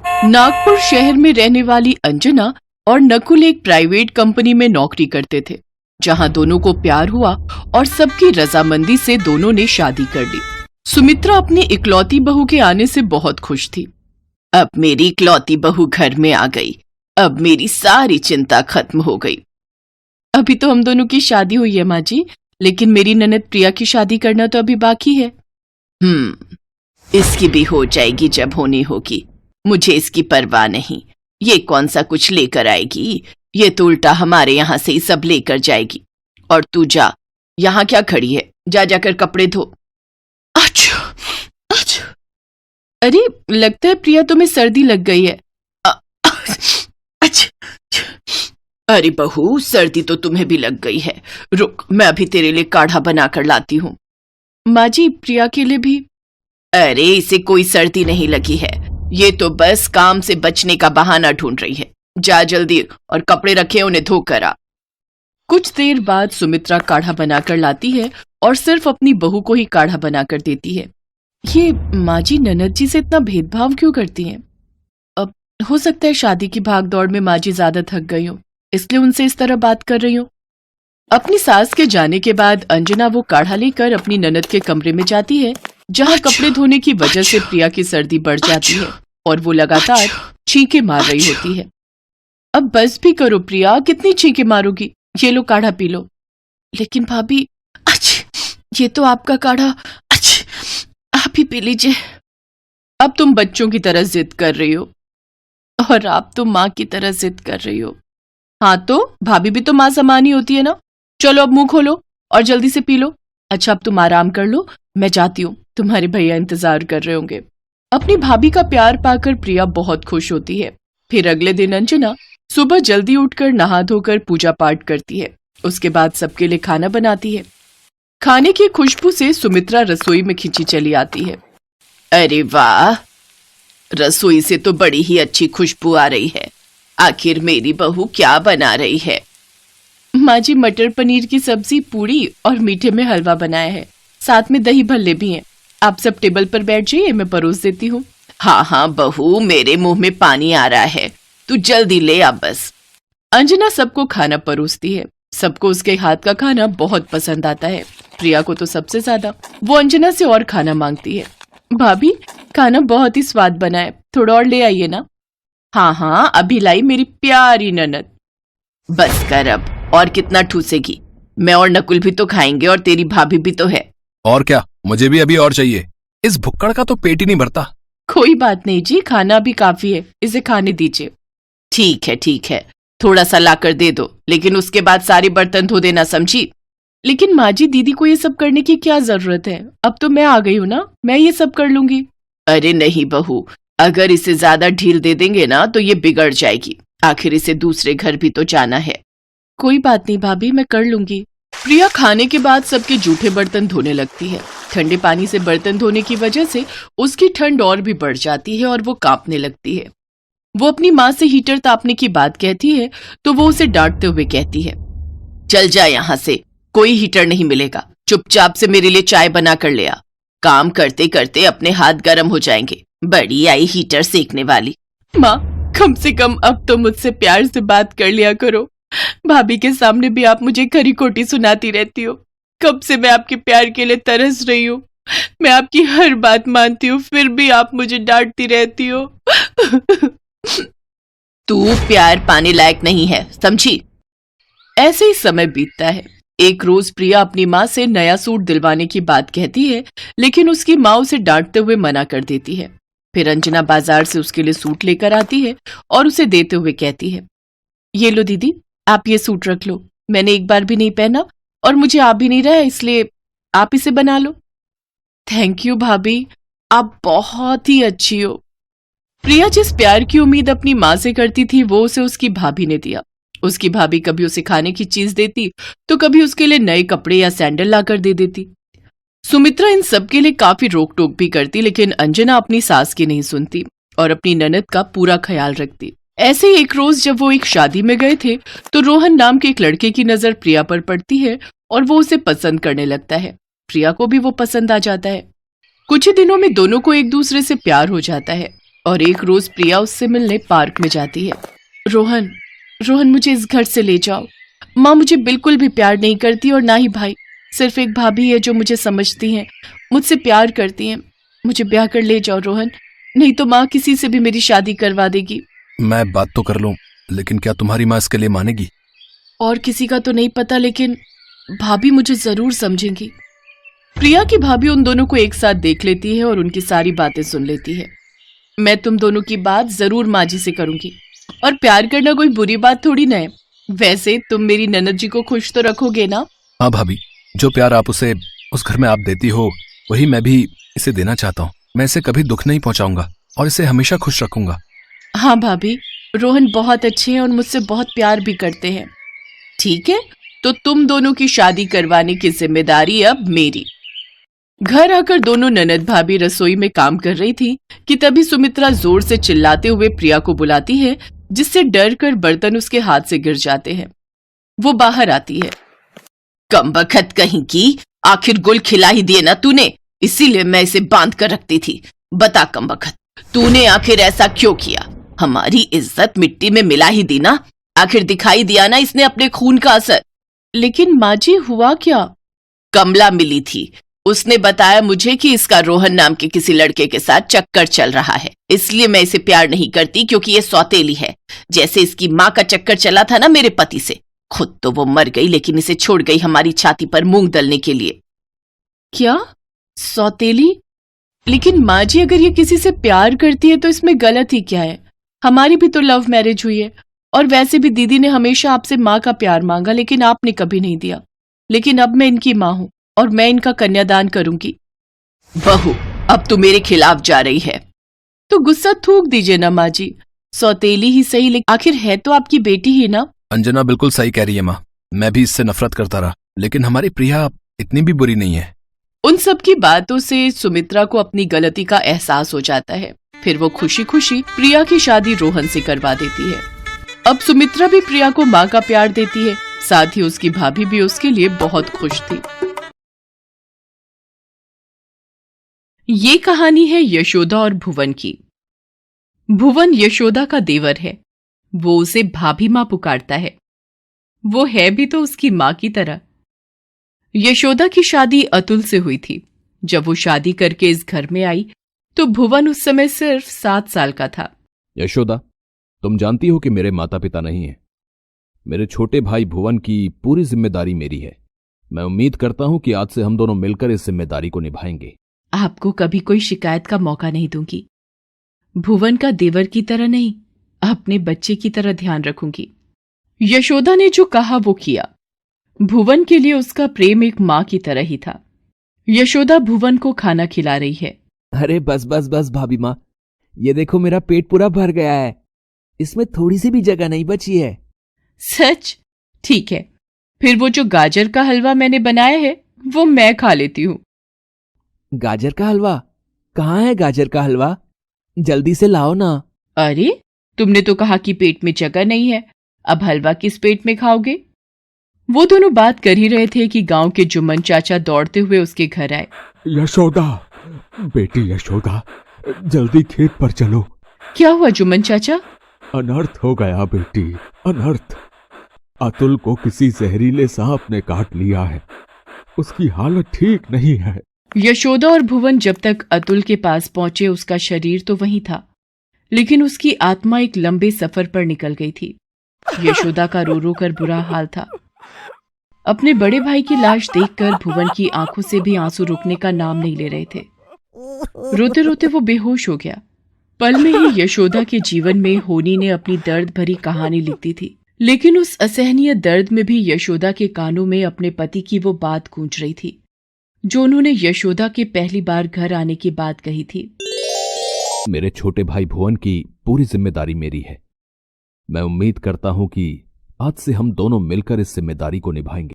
नागपुर शहर में रहने वाली अंजना और नकुल एक प्राइवेट कंपनी में नौकरी करते थे, जहां दोनों को प्यार हुआ और सबकी रजामंदी से दोनों ने शादी कर ली। सुमित्रा अपनी इकलौती बहू के आने से बहुत खुश थी। अब मेरी इकलौती बहू घर में आ गई, अब मेरी सारी चिंता खत्म हो गई। अभी तो हम दोनों की शादी हुई है माँ जी, लेकिन मेरी ननद प्रिया की शादी करना तो अभी बाकी है। इसकी भी हो जाएगी जब होनी होगी, मुझे इसकी परवाह नहीं। ये कौन सा कुछ लेकर आएगी, ये तो उल्टा हमारे यहाँ से ही सब लेकर जाएगी। और तू जा, यहाँ क्या खड़ी है, जा जाकर कपड़े धो। अच्छा, अच्छा। अरे लगता है प्रिया तुम्हें सर्दी लग गई है। अच्छा। अरे बहू, सर्दी तो तुम्हें भी लग गई है, रुक मैं अभी तेरे लिए काढ़ा बना कर लाती हूँ। माँ जी, प्रिया के लिए भी। अरे इसे कोई सर्दी नहीं लगी है, ये तो बस काम से बचने का बहाना ढूंढ रही है। जा जल्दी, और कपड़े रखे उन्हें धोकर आ। कुछ देर बाद सुमित्रा काढ़ा बनाकर लाती है और सिर्फ अपनी बहू को ही काढ़ा बनाकर देती है। ये माँ जी ननद जी से इतना भेदभाव क्यों करती हैं? अब हो सकता है शादी की भाग दौड़ में माँ जी ज्यादा थक गई हो, इसलिए उनसे इस तरह बात कर रही हो। अपनी सास के जाने के बाद अंजना वो काढ़ा लेकर अपनी ननद के कमरे में जाती है, जहाँ कपड़े धोने की वजह से प्रिया की सर्दी बढ़ जाती है और वो लगातार छींके मार रही होती है। अब बस भी करो प्रिया, कितनी छींके मारोगी, ये लो काढ़ा पी लो। लेकिन भाभी, ये तो आपका काढ़ा, आप ही पी लीजिए। अब तुम बच्चों की तरह जिद कर रही हो और आप तो माँ की तरह जिद कर रही हो। हाँ तो भाभी भी तो माँ समान ही होती है ना। चलो अब मुंह खोलो और जल्दी से पी लो। अच्छा अब तुम आराम कर लो, मैं जाती हूँ, तुम्हारे भैया इंतजार कर रहे होंगे। अपनी भाभी का प्यार पाकर प्रिया बहुत खुश होती है। फिर अगले दिन अंजना सुबह जल्दी उठकर नहा धोकर पूजा पाठ करती है। उसके बाद सबके लिए खाना बनाती है। खाने की खुशबू से सुमित्रा रसोई में खिंची चली आती है। अरे वाह, रसोई से तो बड़ी ही अच्छी खुशबू आ रही है। आखिर मेरी बहू क्या बना रही है? माँ जी मटर पनीर की सब्जी, पूड़ी और मीठे में हलवा बनाया है, साथ में दही भल्ले भी हैं। आप सब टेबल पर बैठ जाइए, मैं परोस देती हूँ। हाँ हाँ बहू, मेरे मुंह में पानी आ रहा है, तू जल्दी ले आ बस। अंजना सबको खाना परोसती है। सबको उसके हाथ का खाना बहुत पसंद आता है। प्रिया को तो सबसे ज्यादा। वो अंजना से और खाना मांगती है। भाभी, खाना बहुत ही स्वाद बना है, थोड़ा और ले आइए ना। हाँ हाँ अभी लाई मेरी प्यारी ननद। बस कर अब, और कितना ठूसेगी? मैं और नकुल भी तो खाएंगे और तेरी भाभी भी तो है। और क्या, मुझे भी अभी और चाहिए, इस भुक्कड़ का तो पेट ही नहीं भरता। कोई बात नहीं जी, खाना भी काफी है, इसे खाने दीजिए। ठीक है, थोड़ा सा लाकर दे दो, लेकिन उसके बाद सारे बर्तन धो देना, समझी? लेकिन माँ जी, दीदी को ये सब करने की क्या जरूरत है? अब तो मैं आ गई हूँ ना, मैं ये सब कर लूंगी। अरे नहीं बहू, अगर इसे ज्यादा ढील दे देंगे ना तो ये बिगड़ जाएगी। आखिर इसे दूसरे घर भी तो जाना है। कोई बात नहीं भाभी, मैं कर लूंगी। प्रिया खाने के बाद सबके जूठे बर्तन धोने लगती है। ठंडे पानी से बर्तन धोने की वजह से उसकी ठंड और भी बढ़ जाती है और वो कांपने लगती है। वो अपनी माँ से हीटर तापने की बात कहती है तो वो उसे डांटते हुए कहती है, चल जा यहाँ से, कोई हीटर नहीं मिलेगा, चुपचाप से मेरे लिए चाय बना कर ले आ। काम करते करते अपने हाथ गर्म हो जाएंगे, बड़ी आई हीटर सेकने वाली। माँ, कम से कम अब तो मुझसे प्यार से बात कर लिया करो। भाभी के सामने भी आप मुझे खरी खोटी सुनाती रहती हो। कब से मैं आपके प्यार के लिए तरस रही हूँ। मैं आपकी हर बात मानती हूँ, फिर भी आप मुझे डांटती रहती हो। तू प्यार पाने लायक नहीं है, समझी? ऐसे ही समय बीतता है। एक रोज प्रिया अपनी माँ से नया सूट दिलवाने की बात कहती है, लेकिन उसकी माँ उसे डांटते हुए मना कर देती है। फिर अंजना बाजार से उसके लिए सूट लेकर आती है और उसे देते हुए कहती है, ये लो दीदी, आप ये सूट रख लो, मैंने एक बार भी नहीं पहना और मुझे आ भी नहीं रहा है, इसलिए आप इसे बना लो। थैंक यू भाभी, आप बहुत ही अच्छी हो। प्रिया जिस प्यार की उम्मीद अपनी माँ से करती थी वो उसे उसकी भाभी ने दिया। उसकी भाभी कभी उसे खाने की चीज देती तो कभी उसके लिए नए कपड़े या सैंडल लाकर दे देती। सुमित्रा इन सब के लिए काफी रोक टोक भी करती, लेकिन अंजना अपनी सास की नहीं सुनती और अपनी ननद का पूरा ख्याल रखती। ऐसे ही एक रोज जब वो एक शादी में गए थे तो रोहन नाम के एक लड़के की नजर प्रिया पर पड़ती है और वो उसे पसंद करने लगता है। प्रिया को भी वो पसंद आ जाता है। कुछ ही दिनों में दोनों को एक दूसरे से प्यार हो जाता है। और एक रोज प्रिया उससे मिलने पार्क में जाती है। रोहन, रोहन मुझे इस घर से ले जाओ। माँ मुझे बिल्कुल भी प्यार नहीं करती और ना ही भाई। सिर्फ एक भाभी है जो मुझे समझती है, मुझसे प्यार करती है। मुझे ब्याह कर ले जाओ रोहन, नहीं तो माँ किसी से भी मेरी शादी करवा देगी। मैं बात तो कर लूं, लेकिन क्या तुम्हारी माँ इसके लिए मानेगी? और किसी का तो नहीं पता, लेकिन भाभी मुझे जरूर समझेंगी। प्रिया की भाभी उन दोनों को एक साथ देख लेती है और उनकी सारी बातें सुन लेती है। मैं तुम दोनों की बात जरूर माँ जी से करूंगी, और प्यार करना कोई बुरी बात थोड़ी ना है। वैसे तुम मेरी ननद जी को खुश तो रखोगे ना? हाँ भाभी, जो प्यार आप उसे उस घर में आप देती हो वही मैं भी इसे देना चाहता हूँ। मैं इसे कभी दुख नहीं पहुंचाऊंगा और इसे हमेशा खुश रखूंगा। हाँ भाभी, रोहन बहुत अच्छे हैं और मुझसे बहुत प्यार भी करते हैं। ठीक है, तो तुम दोनों की शादी करवाने की जिम्मेदारी अब मेरी। घर आकर दोनों ननद भाभी रसोई में काम कर रही थी कि तभी सुमित्रा जोर से चिल्लाते हुए प्रिया को बुलाती है, जिससे डर कर बर्तन उसके हाथ से गिर जाते हैं। वो बाहर आती है। कमबख्त कहीं की, आखिर गुल खिला ही दिए ना तूने, इसीलिए मैं इसे बांध कर रखती थी। बता कमबख्त, तूने आखिर ऐसा क्यों किया? हमारी इज्जत मिट्टी में मिला ही दी ना। आखिर दिखाई दिया ना इसने अपने खून का असर। लेकिन माँ जी हुआ क्या? कमला मिली थी, उसने बताया मुझे कि इसका रोहन नाम के किसी लड़के के साथ चक्कर चल रहा है, इसलिए मैं इसे प्यार नहीं करती क्योंकि ये सौतेली है। जैसे इसकी माँ का चक्कर चला था ना मेरे पति से। खुद तो वो मर गई, लेकिन इसे छोड़ गई हमारी छाती पर मूंग दलने के लिए। क्या? सौतेली? लेकिन माँ जी अगर ये किसी से प्यार करती है तो इसमें गलत ही क्या है? हमारी भी तो लव मैरिज हुई है, और वैसे भी दीदी ने हमेशा आपसे माँ का प्यार मांगा, लेकिन आपने कभी नहीं दिया। लेकिन अब मैं इनकी माँ हूं और मैं इनका कन्यादान करूंगी। बहू, अब तू मेरे खिलाफ जा रही है। तो गुस्सा थूक दीजिए ना माँ जी, सौतेली ही सही, लेकिन आखिर है तो आपकी बेटी ही ना। अंजना बिल्कुल सही कह रही है माँ, मैं भी इससे नफरत करता रहा, लेकिन हमारी प्रिया इतनी भी बुरी नहीं है। उन सब की बातों से सुमित्रा को अपनी गलती का एहसास हो जाता है। फिर वो खुशी खुशी प्रिया की शादी रोहन से करवा देती है। अब सुमित्रा भी प्रिया को माँ का प्यार देती है, साथ ही उसकी भाभी भी उसके लिए बहुत खुश थी। ये कहानी है यशोदा और भुवन की। भुवन यशोदा का देवर है। वो उसे भाभी माँ पुकारता है। वो है भी तो उसकी माँ की तरह। यशोदा की शादी अतुल से हुई थी। जब वो शादी करके इस घर में आई तो भुवन उस समय सिर्फ 7 साल का था। यशोदा, तुम जानती हो कि मेरे माता पिता नहीं हैं। मेरे छोटे भाई भुवन की पूरी जिम्मेदारी मेरी है। मैं उम्मीद करता हूं कि आज से हम दोनों मिलकर इस जिम्मेदारी को निभाएंगे। आपको कभी कोई शिकायत का मौका नहीं दूंगी। भुवन का देवर की तरह नहीं, अपने बच्चे की तरह ध्यान रखूंगी। यशोदा ने जो कहा वो किया। भुवन के लिए उसका प्रेम एक माँ की तरह ही था। यशोदा भुवन को खाना खिला रही है। अरे बस बस बस भाभी माँ, ये देखो मेरा पेट पूरा भर गया है, इसमें थोड़ी सी भी जगह नहीं बची है। सच? ठीक है, फिर वो जो गाजर का हलवा मैंने बनाया है वो मैं खा लेती हूँ। गाजर का हलवा? कहाँ है गाजर का हलवा? जल्दी से लाओ ना। अरे, तुमने तो कहा कि पेट में जगह नहीं है, अब हलवा किस पेट में खाओगे? वो दोनों बात कर ही रहे थे कि गांव के जुम्मन चाचा दौड़ते हुए उसके घर आए। यशोदा, बेटी यशोदा, जल्दी खेत पर चलो। क्या हुआ जुम्मन चाचा? अनर्थ हो गया बेटी, अनर्थ। अतुल को किसी जहरीले सांप ने काट लिया है, उसकी हालत ठीक नहीं है। यशोदा और भुवन जब तक अतुल के पास पहुंचे उसका शरीर तो वहीं था, लेकिन उसकी आत्मा एक लंबे सफर पर निकल गई थी। यशोदा का रो रो कर बुरा हाल था। अपने बड़े भाई की लाश देखकर भुवन की आंखों से भी आंसू रुकने का नाम नहीं ले रहे थे। रोते रोते वो बेहोश हो गया। पल में ही यशोदा के जीवन में होनी ने अपनी दर्द भरी कहानी लिख दी थी, लेकिन उस असहनीय दर्द में भी यशोदा के कानों में अपने पति की वो बात गूंज रही थी जो उन्होंने यशोदा के पहली बार घर आने की बात कही थी। मेरे छोटे भाई भुवन की पूरी जिम्मेदारी मेरी है। मैं उम्मीद करता हूं कि आज से हम दोनों मिलकर इस जिम्मेदारी को निभाएंगे।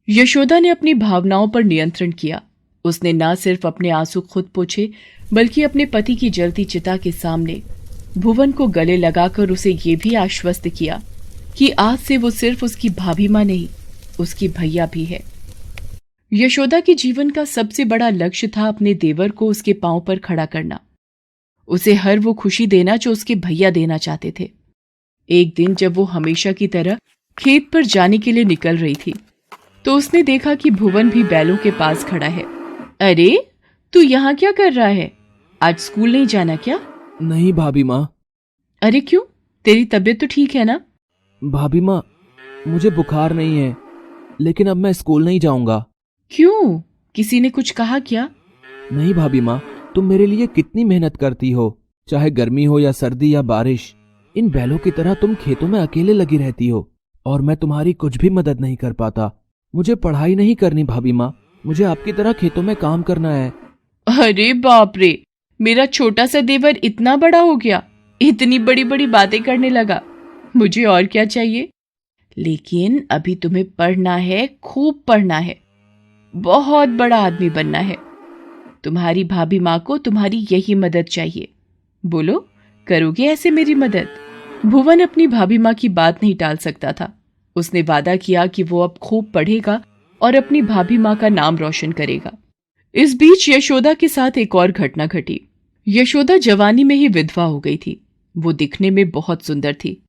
यशोदा ने अपनी भावनाओं पर नियंत्रण किया। उसने न सिर्फ अपने आंसू खुद पोंछे, बल्कि अपने पति की जलती चिता के सामने भुवन को गले लगाकर उसे ये भी आश्वस्त किया कि आज से वो सिर्फ उसकी भाभी माँ नहीं, उसकी भैया भी है। यशोदा के जीवन का सबसे बड़ा लक्ष्य था अपने देवर को उसके पांव पर खड़ा करना। उसे हर वो खुशी देना जो उसके भैया देना चाहते थे। एक दिन जब वो हमेशा की तरह खेत पर जाने के लिए निकल रही थी तो उसने देखा कि भुवन भी बैलों के पास खड़ा है। अरे, तू यहाँ क्या कर रहा है? आज स्कूल नहीं जाना क्या? नहीं भाभी माँ। अरे क्यों? तेरी तबीयत तो ठीक है ना? भाभी माँ, मुझे बुखार नहीं है, लेकिन अब मैं स्कूल नहीं जाऊंगा। क्यों? किसी ने कुछ कहा क्या? नहीं भाभी माँ, तुम मेरे लिए कितनी मेहनत करती हो, चाहे गर्मी हो या सर्दी या बारिश। इन बैलों की तरह तुम खेतों में अकेले लगी रहती हो और मैं तुम्हारी कुछ भी मदद नहीं कर पाता। मुझे पढ़ाई नहीं करनी भाभी माँ, मुझे आपकी तरह खेतों में काम करना है। अरे बाप रे, मेरा छोटा सा देवर इतना बड़ा हो गया, इतनी बड़ी बड़ी बातें करने लगा। मुझे और क्या चाहिए? लेकिन अभी तुम्हें पढ़ना है, खूब पढ़ना है, बहुत बड़ा आदमी बनना है। तुम्हारी भाभी माँ को तुम्हारी यही मदद चाहिए। बोलो, करोगे ऐसे मेरी मदद? भुवन अपनी भाभी माँ की बात नहीं टाल सकता था। उसने वादा किया कि वो अब खूब पढ़ेगा और अपनी भाभी माँ का नाम रोशन करेगा। इस बीच यशोदा के साथ एक और घटना घटी। यशोदा जवानी में ही विधवा हो गई थी। वो दिखने में बहुत सुंदर थी।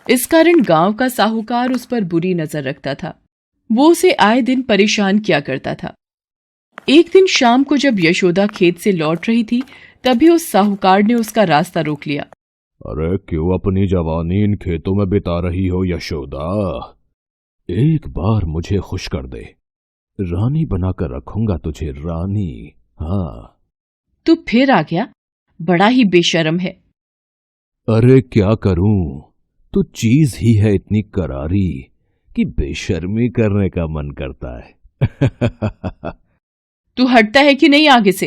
इस कारण गांव का साहूकार उस पर बुरी नजर रखता था। वो उसे आए दिन परेशान किया करता था। एक दिन शाम को जब यशोदा खेत से लौट रही थी तभी उस साहूकार ने उसका रास्ता रोक लिया। अरे क्यों अपनी जवानी इन खेतों में बिता रही हो यशोदा? एक बार मुझे खुश कर दे, रानी बनाकर रखूंगा तुझे, रानी। हाँ। तू फिर आ गया, बड़ा ही बेशर्म है। अरे क्या करूं, तू चीज ही है इतनी करारी कि बेशर्मी करने का मन करता है। तू हटता है कि नहीं आगे से?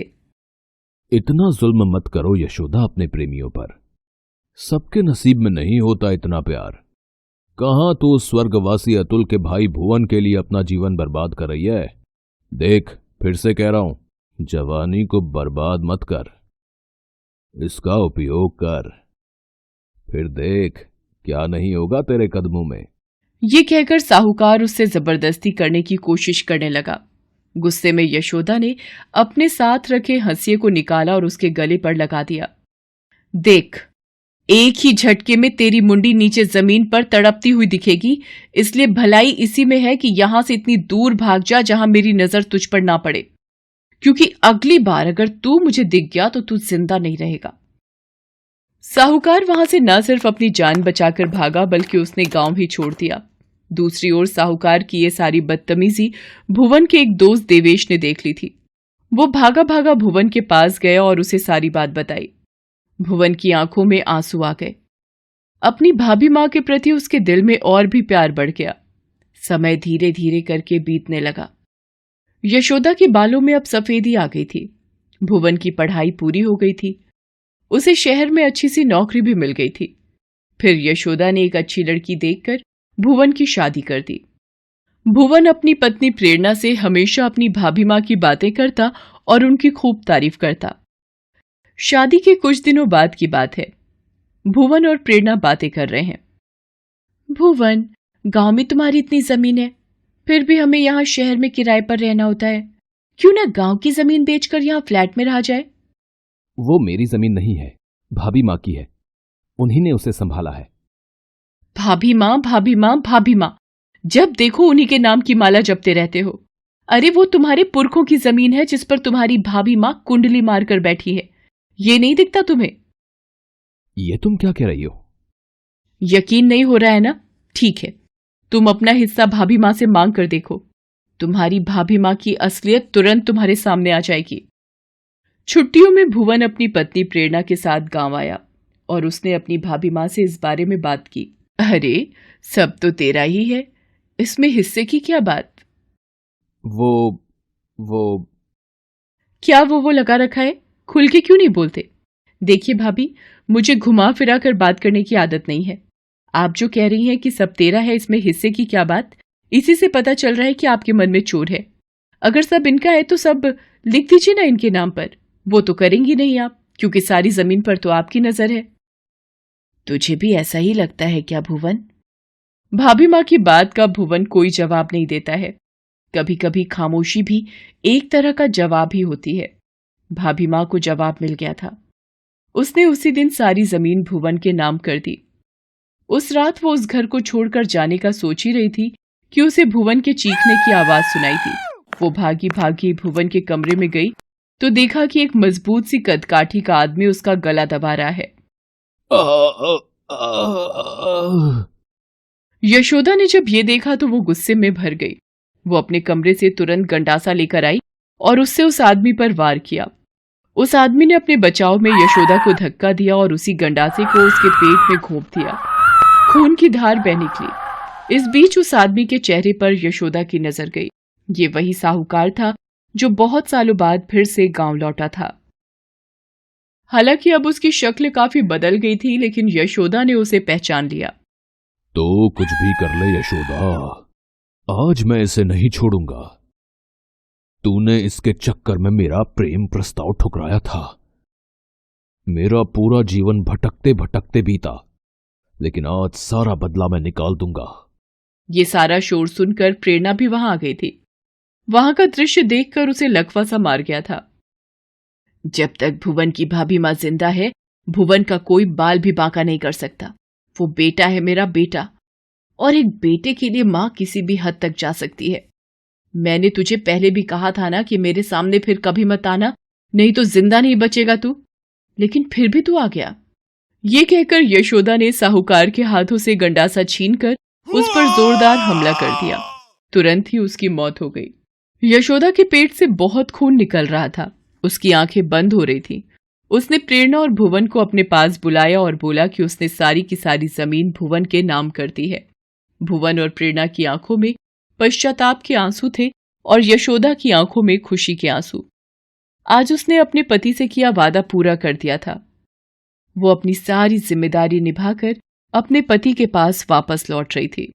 इतना जुल्म मत करो यशोदा अपने प्रेमियों पर। सबके नसीब में नहीं होता इतना प्यार। कहां तू स्वर्गवासी अतुल के भाई भुवन के लिए अपना जीवन बर्बाद कर रही है? देख, फिर से कह रहा हूं, जवानी को बर्बाद मत कर, इसका उपयोग कर, फिर देख क्या नहीं होगा तेरे कदमों में। ये कहकर साहूकार उससे जबरदस्ती करने की कोशिश करने लगा। गुस्से में यशोदा ने अपने साथ रखे हंसिये को निकाला और उसके गले पर लगा दिया। देख, एक ही झटके में तेरी मुंडी नीचे जमीन पर तड़पती हुई दिखेगी, इसलिए भलाई इसी में है कि यहां से इतनी दूर भाग जा जहां मेरी नजर तुझ पर ना पड़े, क्योंकि अगली बार अगर तू मुझे दिख गया तो तू जिंदा नहीं रहेगा। साहूकार वहां से न सिर्फ अपनी जान बचाकर भागा बल्कि उसने गांव ही छोड़ दिया। दूसरी ओर साहूकार की ये सारी बदतमीजी भुवन के एक दोस्त देवेश ने देख ली थी। वो भागा भागा भुवन के पास गया और उसे सारी बात बताई। भुवन की आंखों में आंसू आ गए। अपनी भाभी मां के प्रति उसके दिल में और भी प्यार बढ़ गया। समय धीरे धीरे करके बीतने लगा। यशोदा के बालों में अब सफेदी आ गई थी। भुवन की पढ़ाई पूरी हो गई थी। उसे शहर में अच्छी सी नौकरी भी मिल गई थी। फिर यशोदा ने एक अच्छी लड़की देखकर भुवन की शादी कर दी। भुवन अपनी पत्नी प्रेरणा से हमेशा अपनी भाभी मां की बातें करता और उनकी खूब तारीफ करता। शादी के कुछ दिनों बाद की बात है। भुवन और प्रेरणा बातें कर रहे हैं। भुवन, गांव में तुम्हारी इतनी जमीन है, फिर भी हमें यहाँ शहर में किराए पर रहना होता है। क्यों ना गांव की जमीन बेचकर यहाँ फ्लैट में रहा जाए? वो मेरी जमीन नहीं है, भाभी माँ की है, उन्हीं ने उसे संभाला है। भाभी माँ, भाभी माँ, भाभी माँ, जब देखो उन्हीं के नाम की माला जपते रहते हो। अरे वो तुम्हारे पुरखों की जमीन है जिस पर तुम्हारी भाभी माँ कुंडली मारकर बैठी है। ये नहीं दिखता तुम्हें? ये तुम क्या कह रही हो? यकीन नहीं हो रहा है ना? ठीक है, तुम अपना हिस्सा भाभी माँ से मांग कर देखो। तुम्हारी भाभी माँ की असलियत तुरंत तुम्हारे सामने आ जाएगी। छुट्टियों में भुवन अपनी पत्नी प्रेरणा के साथ गांव आया और उसने अपनी भाभी माँ से इस बारे में बात की। अरे, सब तो तेरा ही है, इसमें हिस्से की क्या बात? वो क्या वो लगा रखा है? खुल के क्यों नहीं बोलते? देखिए भाभी, मुझे घुमा फिरा कर बात करने की आदत नहीं है। आप जो कह रही हैं कि सब तेरा है, इसमें हिस्से की क्या बात? इसी से पता चल रहा है कि आपके मन में चोर है। अगर सब इनका है तो सब लिख दीजिए ना इनके नाम पर। वो तो करेंगी नहीं आप, क्योंकि सारी जमीन पर तो आपकी नजर है। तुझे भी ऐसा ही लगता है क्या भुवन? भाभी माँ की बात का भुवन कोई जवाब नहीं देता है। कभी कभी खामोशी भी एक तरह का जवाब ही होती है। भाभी माँ को जवाब मिल गया था। उसने उसी दिन सारी जमीन भुवन के नाम कर दी। उस रात वो उस घर को छोड़कर जाने का सोच ही रही थी कि उसे भुवन के चीखने की आवाज सुनाई थी। वो भागी भागी भुवन के कमरे में गई तो देखा कि एक मजबूत सी कदकाठी का आदमी उसका गला दबा रहा है। यशोदा ने जब ये देखा तो वो गुस्से में भर गई। वो अपने कमरे से तुरंत गंडासा लेकर आई और उससे उस आदमी पर वार किया। उस आदमी ने अपने बचाव में यशोदा को धक्का दिया और उसी गंडासे को उसके पेट में घोंप दिया। खून की धार बह निकली। इस बीच उस आदमी के चेहरे पर यशोदा की नजर गई। ये वही साहूकार था जो बहुत सालों बाद फिर से गांव लौटा था। हालांकि अब उसकी शक्ल काफी बदल गई थी, लेकिन यशोदा ने उसे पहचान लिया। तो कुछ भी कर ले यशोदा, आज मैं इसे नहीं छोड़ूंगा। तूने इसके चक्कर में मेरा प्रेम प्रस्ताव ठुकराया था। मेरा पूरा जीवन भटकते भटकते बीता, लेकिन आज सारा बदला मैं निकाल दूंगा। ये सारा शोर सुनकर प्रेरणा भी वहां आ गई थी। वहां का दृश्य देखकर उसे लकवा सा मार गया था। जब तक भुवन की भाभी मां जिंदा है, भुवन का कोई बाल भी बांका नहीं कर सकता। वो बेटा है, मेरा बेटा, और एक बेटे के लिए मां किसी भी हद तक जा सकती है। मैंने तुझे पहले भी कहा था ना कि मेरे सामने फिर कभी मत आना, नहीं तो जिंदा नहीं बचेगा तू, लेकिन फिर भी तू आ गया। ये कहकर यशोदा ने साहूकार के हाथों से गंडासा छीनकर उस पर जोरदार हमला कर दिया। तुरंत ही उसकी मौत हो गई। यशोदा के पेट से बहुत खून निकल रहा था। उसकी आंखें बंद हो रही थी। उसने प्रेरणा और भुवन को अपने पास बुलाया और बोला कि उसने सारी की सारी जमीन भुवन के नाम कर दी है। भुवन और प्रेरणा की आंखों में पश्चाताप के आंसू थे और यशोदा की आंखों में खुशी के आंसू। आज उसने अपने पति से किया वादा पूरा कर दिया था। वो अपनी सारी जिम्मेदारी निभाकर अपने पति के पास वापस लौट रही थी।